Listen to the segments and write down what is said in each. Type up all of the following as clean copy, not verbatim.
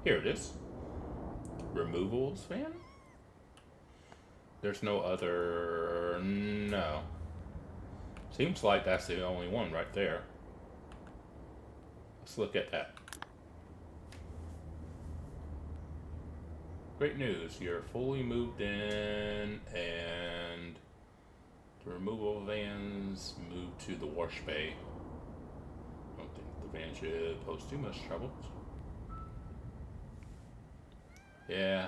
Here it is. Removals fan? There's no other... No. Seems like that's the only one right there. Let's look at that. Great news. You're fully moved in and the removal vans move to the wash bay. I don't think the van should pose too much trouble. Yeah.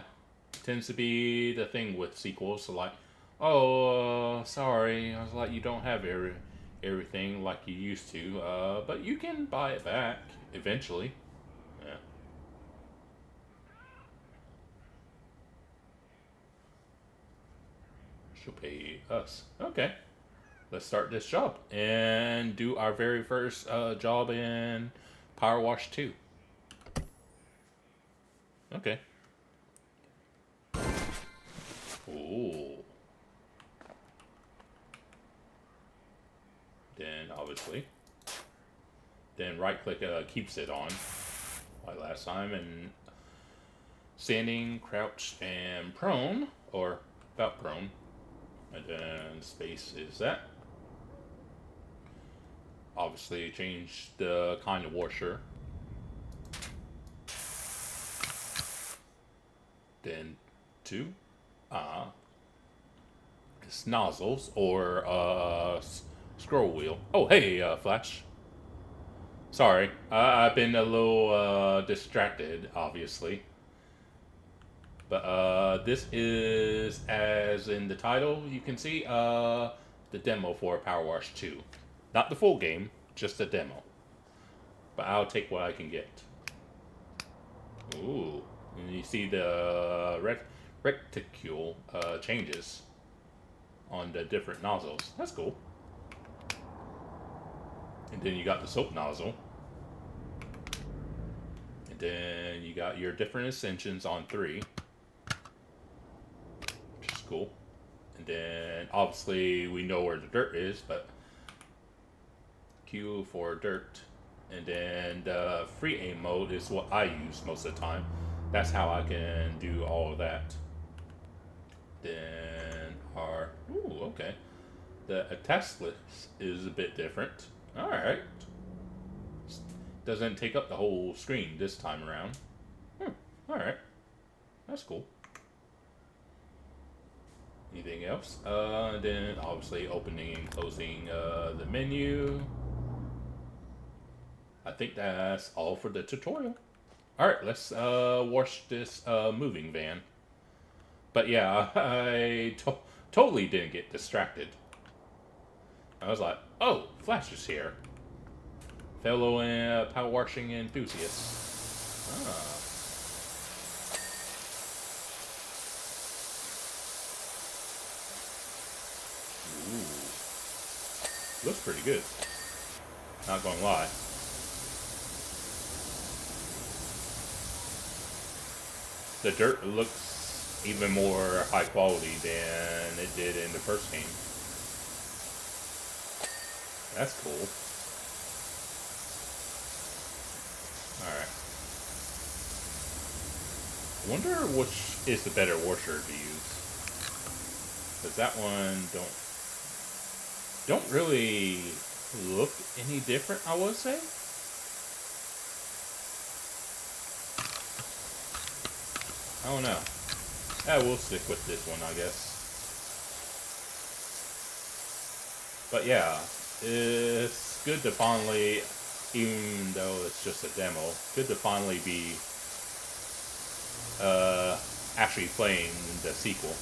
Tends to be the thing with sequels. So like, oh, sorry. I was like, you don't have everything like you used to. But you can buy it back eventually. Yeah. She'll pay us. Okay. Let's start this job and do our very first job in PowerWash 2. Okay. Ooh. Then obviously. Then right click keeps it on like last time, and standing, crouched, and prone, or about prone. And then space is that. Obviously change the kind of washer. Then two. It's nozzles or scroll wheel. Oh hey, Flash. Sorry, I've been a little distracted, obviously. But this is, as in the title, you can see the demo for PowerWash 2. Not the full game, just a demo. But I'll take what I can get. Ooh, and you see the reticule changes on the different nozzles. That's cool. And then you got the soap nozzle. And then you got your different extensions on 3. Which is cool. And then obviously we know where the dirt is, but Q for dirt. And then the free aim mode is what I use most of the time. That's how I can do all of that. Then our... Ooh, okay. The attach list is a bit different. Alright. Doesn't take up the whole screen this time around. Alright. That's cool. Anything else? Then obviously opening and closing the menu. I think that's all for the tutorial. Alright, let's wash this moving van. But yeah, I totally didn't get distracted. I was like, oh, Flash is here. Fellow power washing enthusiast. Ooh. Looks pretty good. Not gonna lie. The dirt looks even more high quality than it did in the first game. That's cool. Alright. I wonder which is the better washer to use. Because that one don't really look any different, I would say. I don't know. Yeah, we'll stick with this one, I guess. But yeah, it's good to finally, even though it's just a demo, good to finally be actually playing the sequel.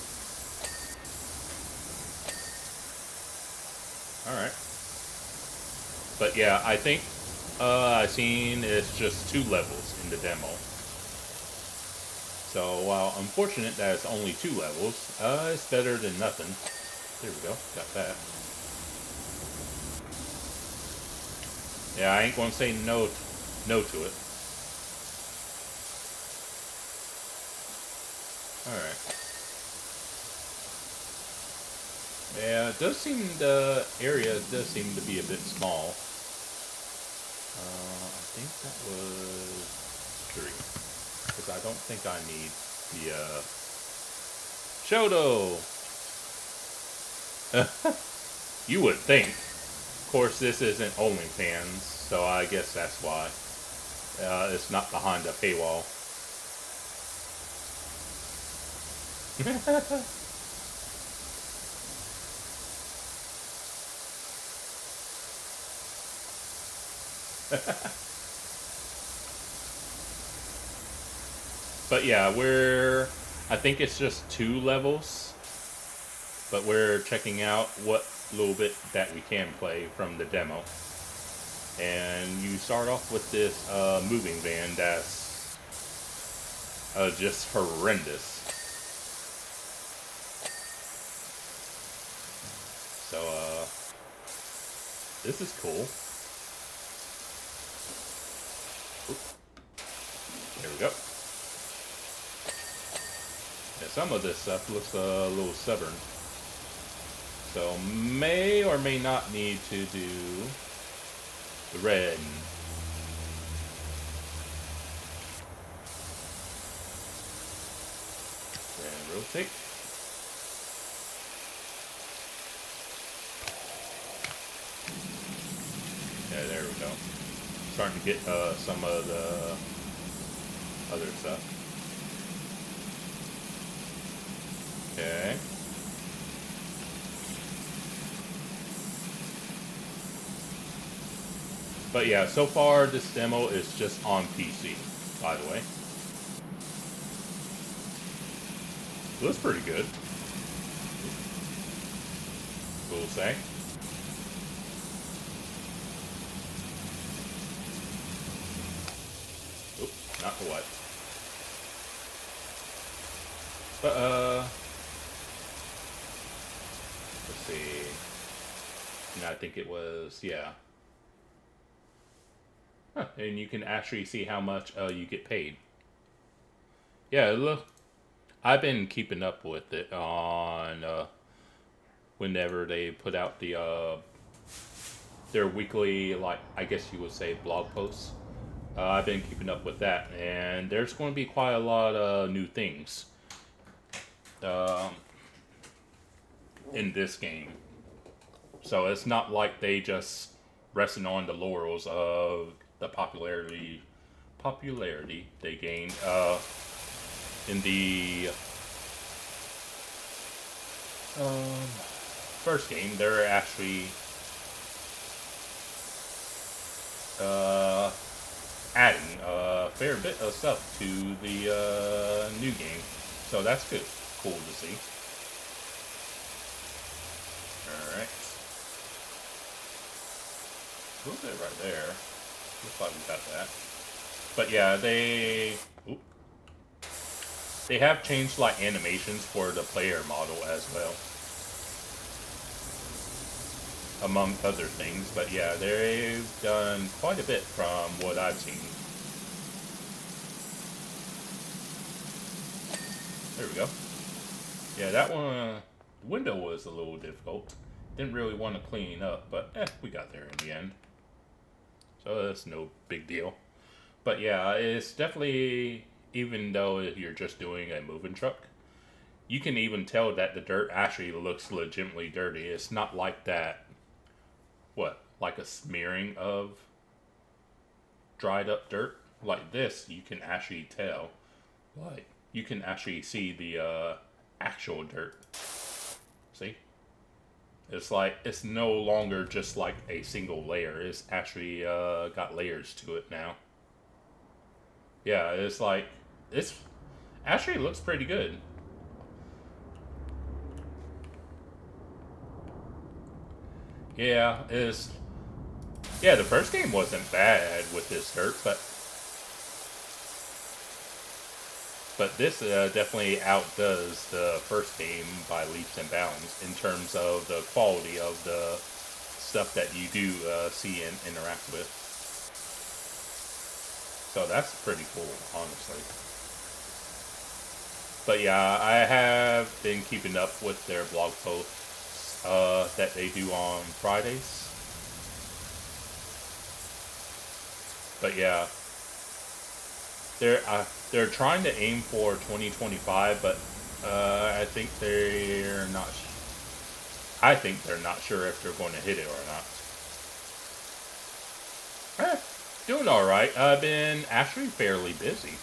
Alright. But yeah, I think I've seen it's just 2 levels in the demo. So while unfortunate that it's only 2 levels, it's better than nothing. There we go, got that. Yeah, I ain't gonna say no to it. Alright. Yeah, it does seem, the area does seem to be a bit small. I think that was 3. because I don't think I need the Shoto. You would think. Of course, this isn't OnlyFans, so I guess that's why. It's not behind a paywall. But yeah, I think it's just 2 levels, but we're checking out what little bit that we can play from the demo. And you start off with this moving van that's just horrendous. So this is cool. There we go. Yeah, some of this stuff looks a little stubborn. So may or may not need to do the red. And rotate. Yeah, there we go. Starting to get some of the other stuff. Okay. But yeah, so far this demo is just on PC, by the way. Looks pretty good. We'll say. Oop, not the what. But let's see. And I think it was, yeah. Huh, and you can actually see how much you get paid. Yeah, look. I've been keeping up with it on whenever they put out the their weekly, like, I guess you would say, blog posts. I've been keeping up with that, and there's going to be quite a lot of new things in this game. So it's not like they just resting on the laurels of the popularity they gained in the first game. They're actually adding a fair bit of stuff to the new game, so that's good. Cool to see. Alright. A little bit right there. Looks like we got that. But yeah, they have changed like animations for the player model as well, among other things. But yeah, they've done quite a bit from what I've seen. There we go. Yeah, that one, window was a little difficult. Didn't really want to clean up, but we got there in the end. So that's no big deal. But yeah, it's definitely, even though you're just doing a moving truck, you can even tell that the dirt actually looks legitimately dirty. It's not like that, like a smearing of dried up dirt. Like this, you can actually tell. Like, you can actually see the actual dirt. See? It's like, it's no longer just like a single layer. It's actually got layers to it now. Yeah, it's like, it's actually looks pretty good. Yeah, the first game wasn't bad with this dirt, but this definitely outdoes the first game by leaps and bounds in terms of the quality of the stuff that you do see and interact with. So that's pretty cool, honestly. But yeah, I have been keeping up with their blog posts that they do on Fridays. But yeah, they're trying to aim for 2025, but I think they're not. I think they're not sure if they're going to hit it or not. Doing all right. I've been actually fairly busy.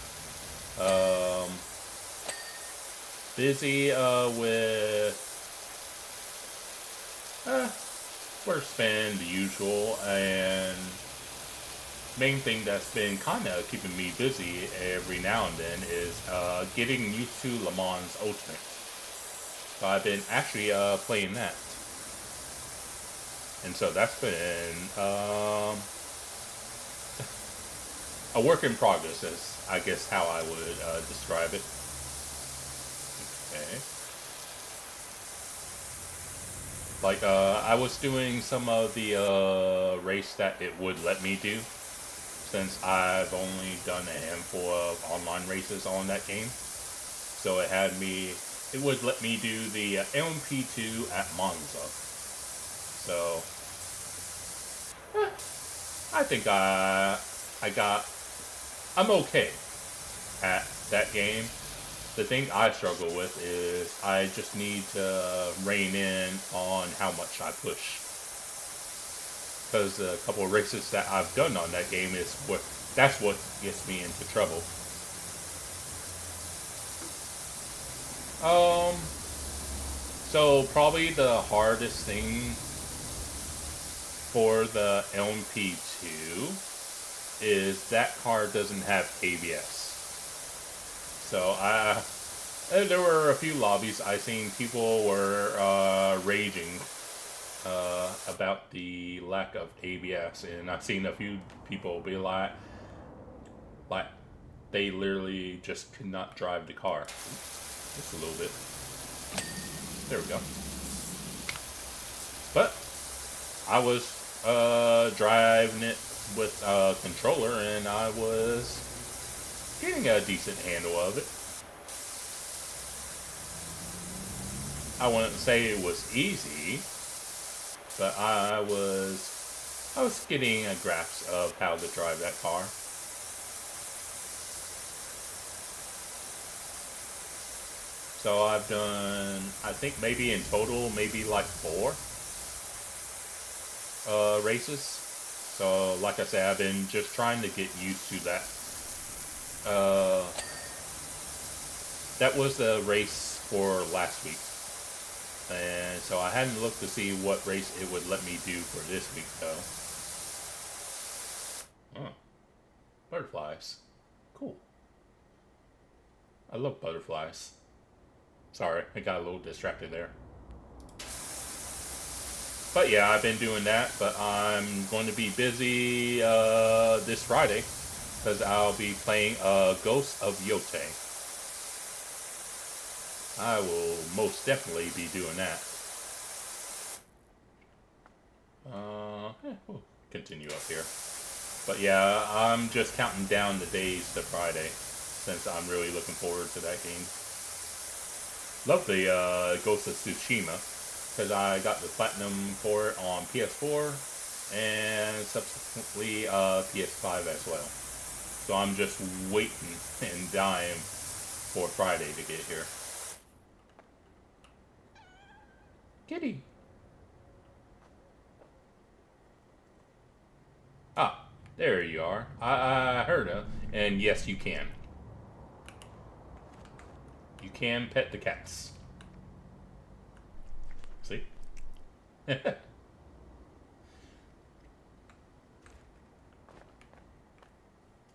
Busy with work's been the usual, and main thing that's been kind of keeping me busy every now and then is getting used to Le Mans Ultimate. So I've been actually playing that, and so that's been a work in progress, is I guess how I would describe it. Okay. Like, I was doing some of the race that it would let me do, since I've only done a handful of online races on that game. So it would let me do the LMP2 at Monza. So, I think I'm okay at that game. The thing I struggle with is I just need to rein in on how much I push. Because a couple of races that I've done on that game that's what gets me into trouble. So probably the hardest thing for the LMP2 is that car doesn't have ABS. So there were a few lobbies I seen people were raging about the lack of ABS, and I've seen a few people be like they literally just could not drive the car. Just a little bit. There we go. But I was driving it with a controller, and I was getting a decent handle of it. I wouldn't say it was easy, but I was getting a grasp of how to drive that car. So I've done, I think maybe in total, maybe like 4 races. So like I said, I've been just trying to get used to that. That was the race for last week. And so I hadn't looked to see what race it would let me do for this week, though. Oh. Butterflies. Cool. I love butterflies. Sorry, I got a little distracted there. But yeah, I've been doing that, but I'm going to be busy this Friday, because I'll be playing Ghost of Yotei. I will most definitely be doing that. We'll continue up here. But yeah, I'm just counting down the days to Friday, since I'm really looking forward to that game. Love the Ghost of Tsushima, because I got the Platinum for it on PS4, and subsequently PS5 as well. So I'm just waiting and dying for Friday to get here. Kitty. Ah, there you are. I heard her. And yes, you can. You can pet the cats. See?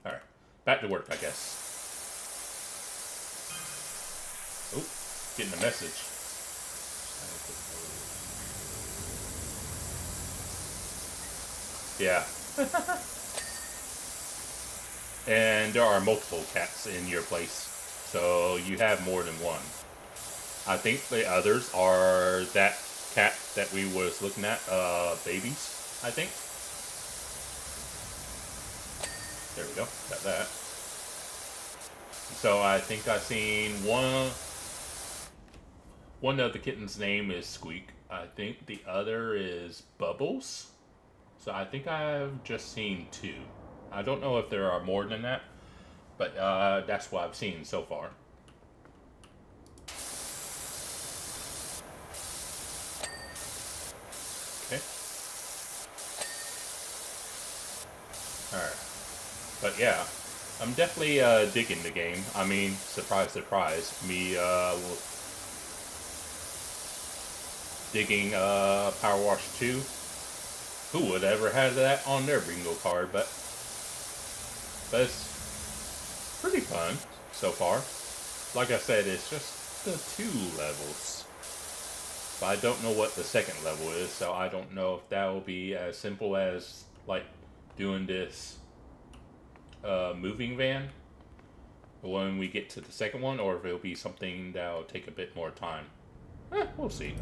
Alright. Back to work, I guess. Oh, getting a message. Yeah. And there are multiple cats in your place, so you have more than one. I think the others are that cat that we was looking at, babies, I think. There we go, got that. So I think I seen one of the kittens' name is Squeak. I think the other is Bubbles. So I think I've just seen 2. I don't know if there are more than that, But that's what I've seen so far. Okay. Alright. But yeah, I'm definitely digging the game. I mean, surprise, surprise. Me digging PowerWash 2. Who would ever have that on their bingo card? But it's pretty fun so far. Like I said, it's just the 2 levels. But I don't know what the second level is, so I don't know if that will be as simple as like doing this moving van when we get to the second one, or if it'll be something that'll take a bit more time. We'll see.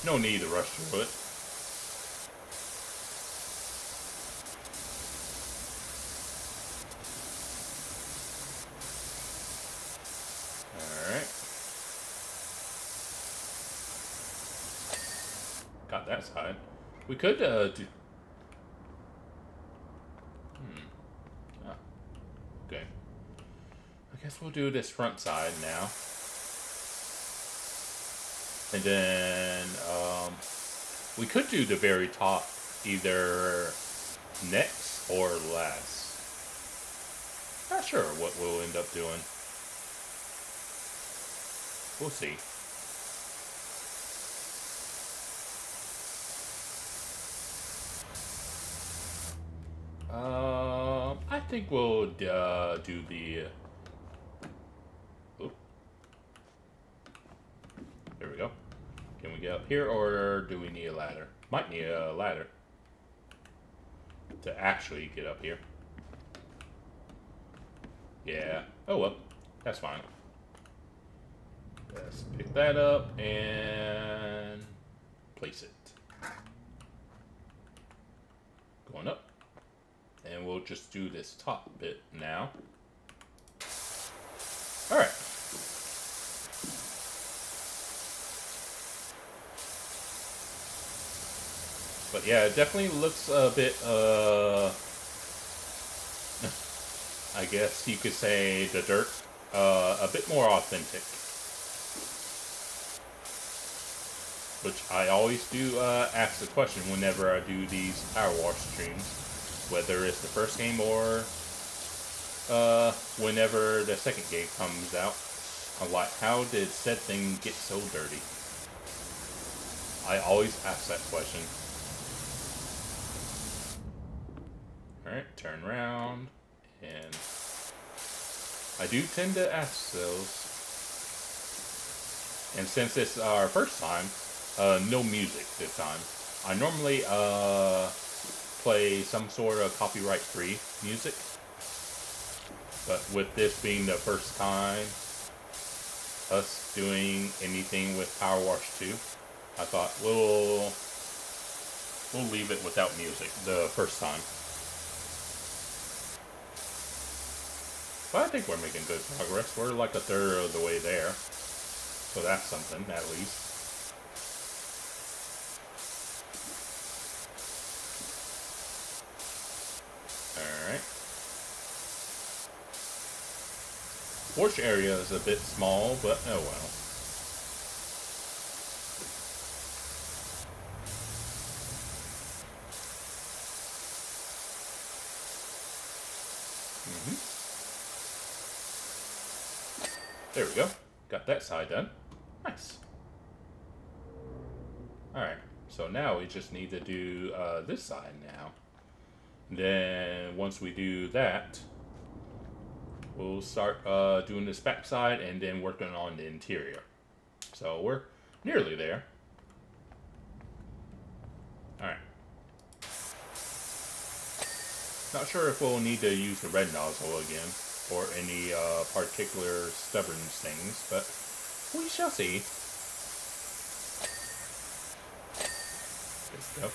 No need to rush through it. Alright. Got that side. We could do... Oh, okay. I guess we'll do this front side now. And then we could do the very top either next or last. Not sure what we'll end up doing. We'll see. I think we'll do the... There we go. Can we get up here, or do we need a ladder? Might need a ladder to actually get up here. Yeah. Oh well. That's fine. Let's pick that up and place it. Going up. And we'll just do this top bit now. Alright. But yeah, it definitely looks a bit, I guess you could say the dirt, a bit more authentic. Which I always do ask the question whenever I do these PowerWash streams, whether it's the first game or whenever the second game comes out. I'm like, how did said thing get so dirty? I always ask that question. Alright, turn around, and I do tend to ask those. And since it's our first time, no music this time. I normally play some sort of copyright-free music, but with this being the first time us doing anything with PowerWash 2, I thought we'll leave it without music the first time. But I think we're making good progress. We're like a third of the way there. So that's something, at least. Alright. Porch area is a bit small, but oh well. There we go. Got that side done. Nice. Alright, so now we just need to do this side now. Then once we do that, we'll start doing this back side and then working on the interior. So we're nearly there. Alright. Not sure if we'll need to use the red nozzle again, or any particular stubborn things, but we shall see. There we go.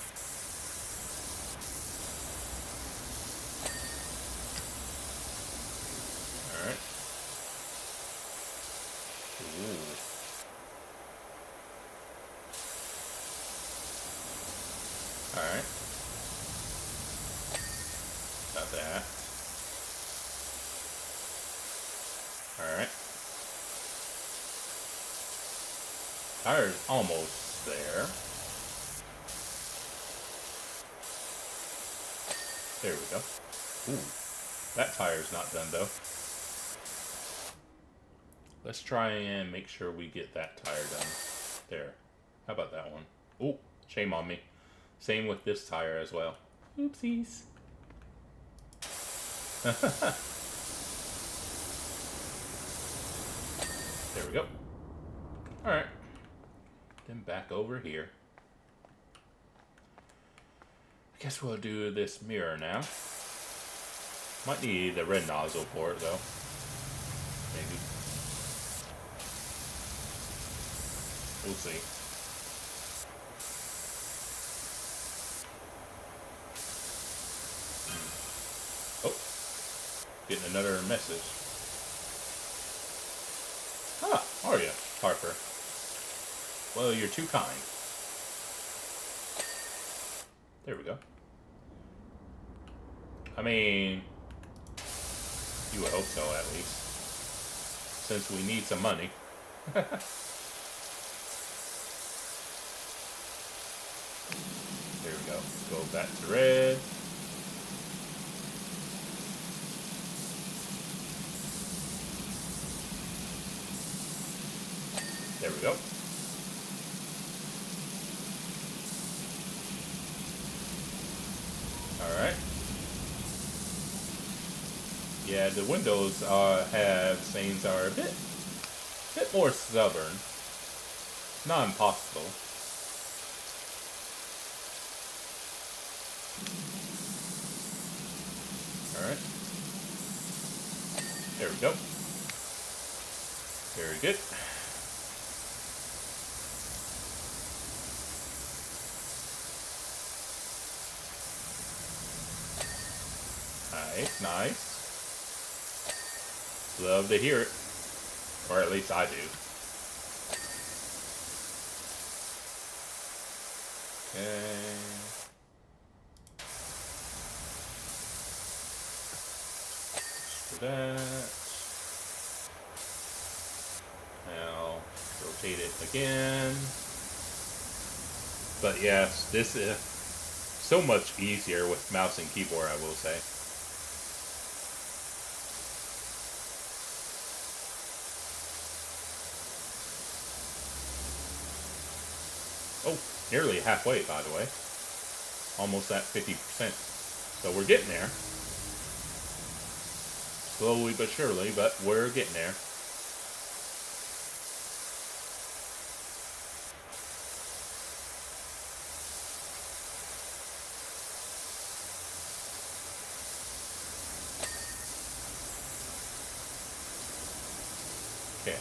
Alright. Ooh. Alright. Got that. Tire's almost there. There we go. Ooh, that tire's not done though. Let's try and make sure we get that tire done. There. How about that one? Oh, shame on me. Same with this tire as well. Oopsies. There we go. Alright. Then back over here. I guess we'll do this mirror now. Might need the red nozzle for it though. Maybe. We'll see. Oh. Getting another message. Ah, are you, Harper? Well, you're too kind. There we go. I mean, you would hope so, at least. Since we need some money. There we go. Go back to red. There we go. Alright. Yeah, the windows have sayings are a bit more stubborn. Not impossible. Alright. There we go. Very good. Nice, nice. Love to hear it. Or at least I do. Okay. For that. Now, rotate it again. But yes, this is so much easier with mouse and keyboard, I will say. Oh, nearly halfway, by the way. Almost at 50%. So we're getting there. Slowly but surely, but we're getting there. Okay.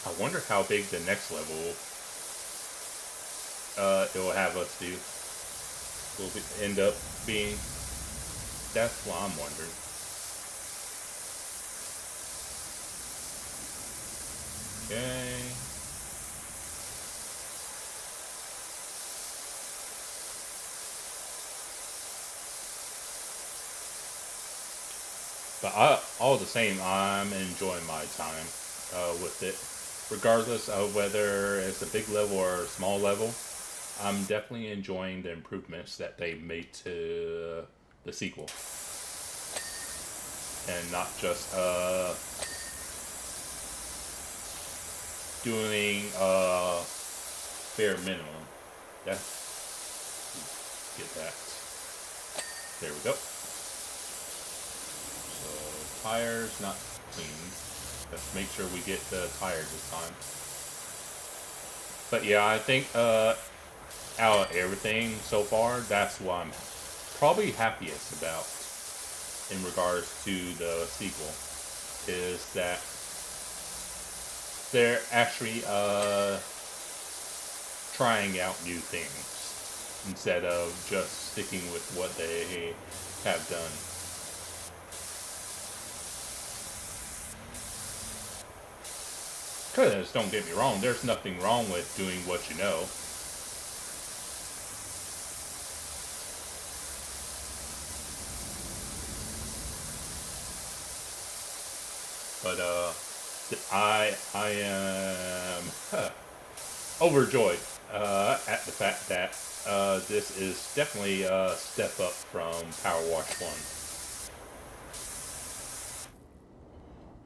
I wonder how big the next level it will have us do. Will it end up being? That's what I'm wondering. Okay. But all the same, I'm enjoying my time with it. Regardless of whether it's a big level or a small level, I'm definitely enjoying the improvements that they made to the sequel. And not just doing bare minimum. Yeah. Get that. There we go. Tires not clean. Let's make sure we get the tires this time. But yeah, I think out of everything so far, that's what I'm probably happiest about in regards to the sequel, is that they're actually trying out new things instead of just sticking with what they have done. Because, don't get me wrong, there's nothing wrong with doing what you know. But I am overjoyed at the fact that this is definitely a step up from PowerWash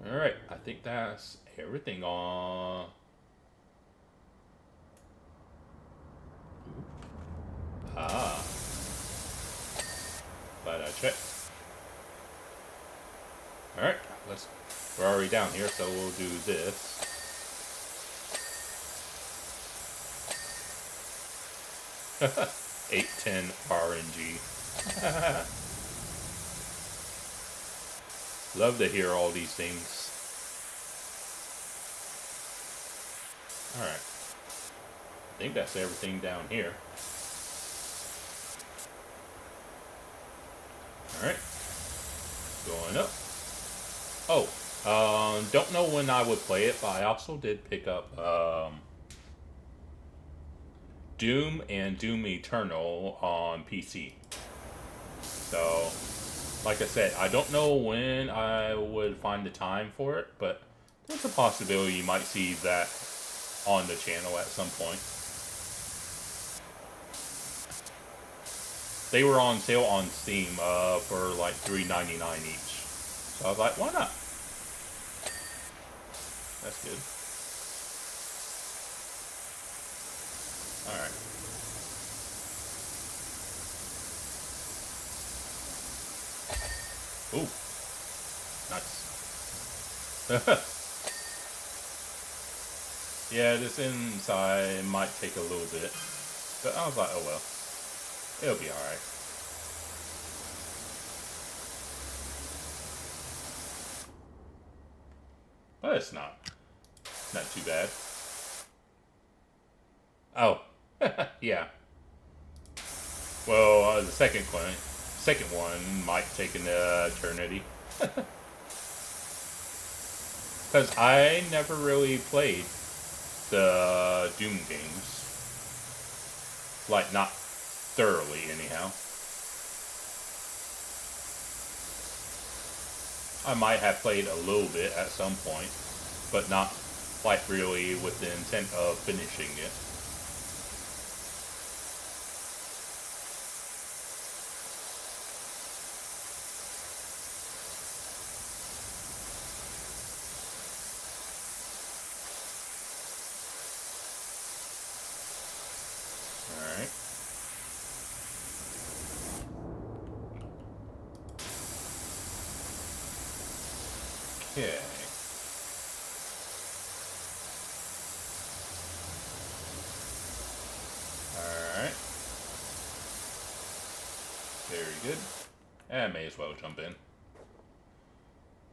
1. Alright, I think that's everything on... Ah. Glad I checked. Alright, we're already down here, so we'll do this. $810 RNG. Love to hear all these things. Alright. I think that's everything down here. Alright. Going up. Oh, don't know when I would play it, but I also did pick up Doom and Doom Eternal on PC. So, like I said, I don't know when I would find the time for it, but there's a possibility you might see that on the channel at some point. They were on sale on Steam for like $3.99 each. So I was like, why not? That's good. Alright. Ooh. Nice. Yeah, this inside might take a little bit. But I was like, oh well. It'll be alright. But it's not too bad. Oh. Yeah. Well, the second one might take an eternity. Because I never really played the Doom games. Like, not thoroughly, anyhow. I might have played a little bit at some point, but not, like, really with the intent of finishing it. Okay. Alright. Very good. I may as well jump in.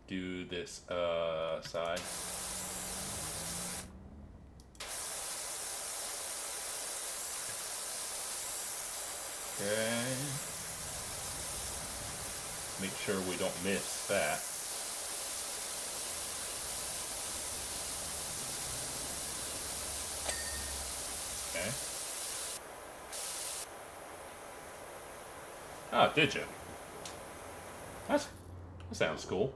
Do this side. Okay. Make sure we don't miss that. Okay. Oh, did you? That sounds cool.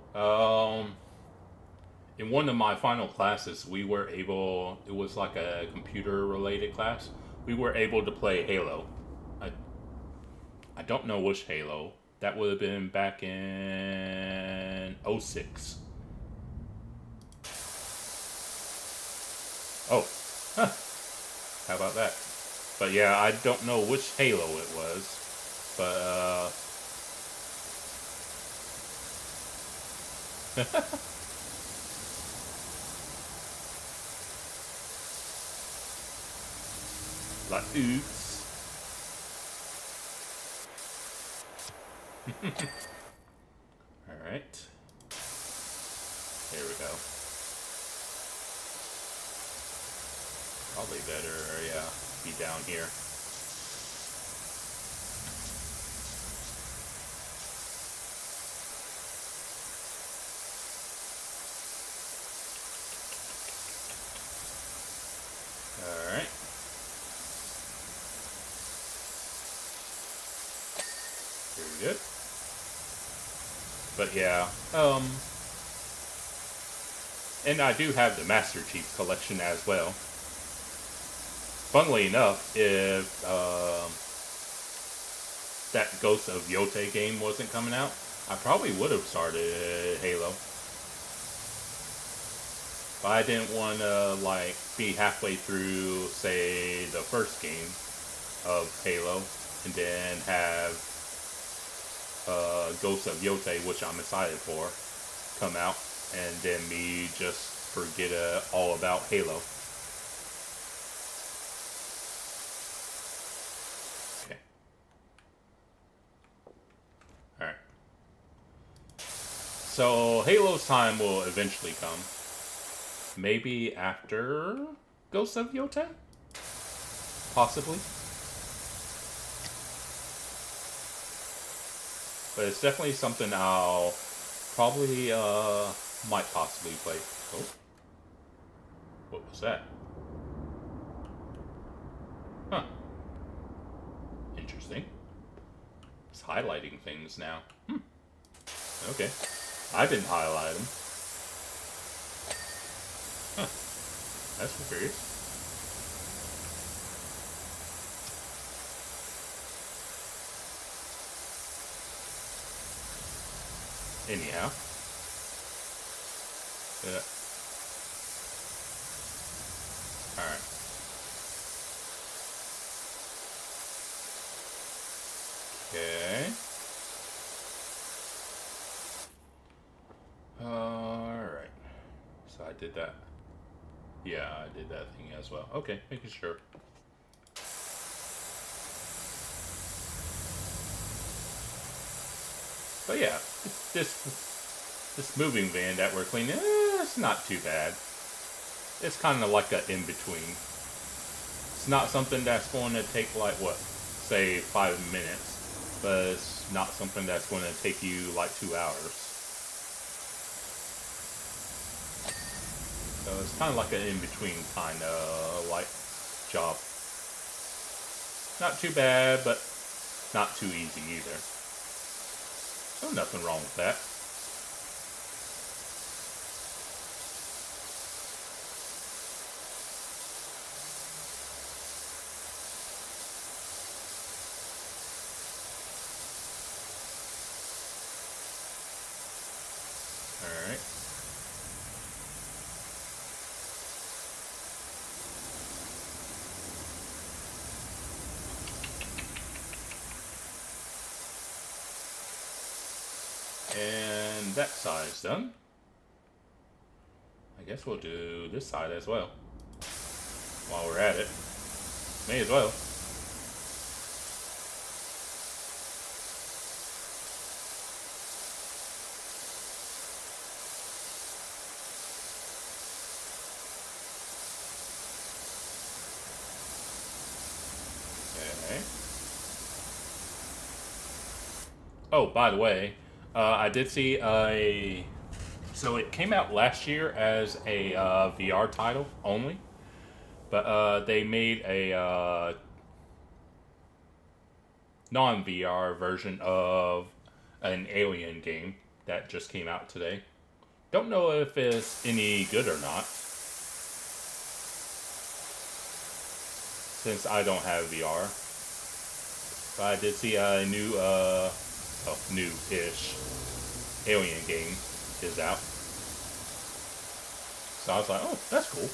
In one of my final classes, we were able, it was like a computer-related class, we were able to play Halo. I don't know which Halo. That would have been back in 06. Oh, huh. How about that? But yeah, I don't know which Halo it was. But, like, oops. Alright. Here we go. Probably better, yeah, be down here. Alright. Very good. But yeah, And I do have the Master Chief Collection as well. Funnily enough, if that Ghost of Yote game wasn't coming out, I probably would have started Halo. But I didn't want to, like, be halfway through, say, the first game of Halo, and then have Ghost of Yote, which I'm excited for, come out, and then me just forget all about Halo. Okay. Alright. So, Halo's time will eventually come. Maybe after Ghost of Yote? Possibly. But it's definitely something I'll probably, might possibly play. Oh. What was that? Huh. Interesting. It's highlighting things now. Okay. I didn't highlight them. Huh. That's curious. Anyhow. Yeah. Alright. Okay. Alright. So I did that. Yeah, I did that thing as well. Okay, making sure. But yeah, this moving van that we're cleaning, it's not too bad. It's kind of like an in-between. It's not something that's going to take, like, what, say 5 minutes, but it's not something that's going to take you like 2 hours. So it's kind of like an in-between kind of like job. Not too bad, but not too easy either. So nothing wrong with that. Alright. And that side's done. I guess we'll do this side as well. While we're at it. May as well. Okay. Oh, by the way, I did see a... So it came out last year as a VR title only. But they made a non-VR version of an Alien game that just came out today. Don't know if it's any good or not, since I don't have VR. But I did see a new, new-ish Alien game is out. So I was like, oh, that's cool.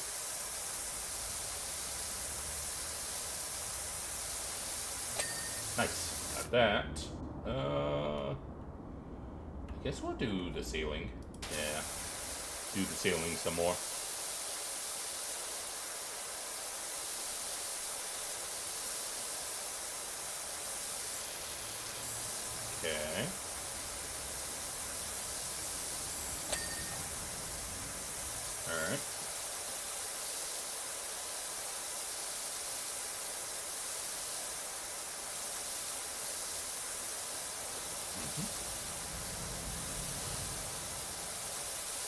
Nice. Got that. I guess we'll do the ceiling. Yeah. Do the ceiling some more. Okay. Alright.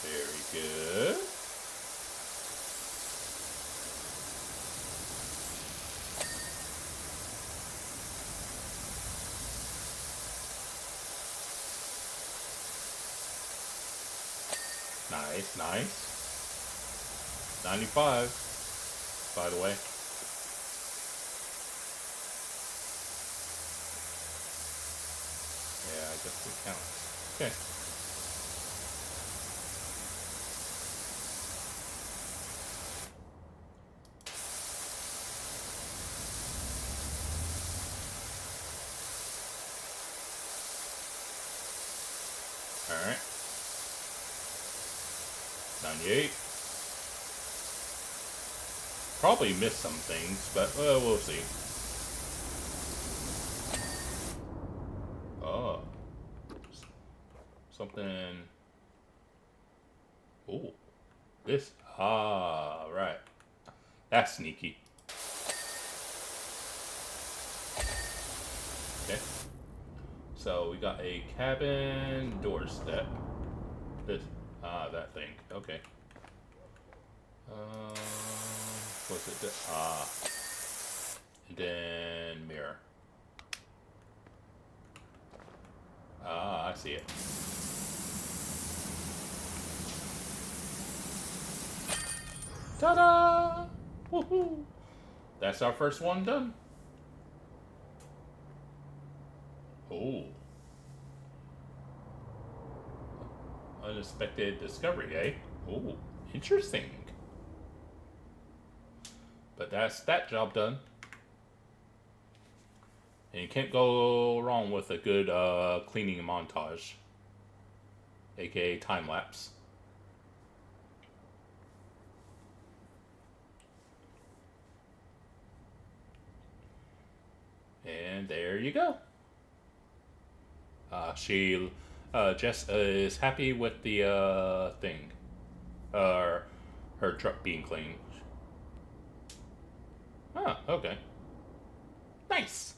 Very good. Nice, nice. 95, by the way. Yeah, I guess it counts. Okay. Alright. 98. Probably missed some things, but we'll see. Oh. Something. Oh. This. Ah, right. That's sneaky. Okay. So we got a cabin doorstep. This. Ah, that thing. Okay. What's it? Ah. And then mirror. Ah, I see it. Ta-da! Woohoo! That's our first one done. Oh. Unexpected discovery, eh? Oh, interesting. But that's that job done. And you can't go wrong with a good cleaning montage, aka time lapse. And there you go. Jess is happy with the thing, her truck being clean. Ah, okay. Nice.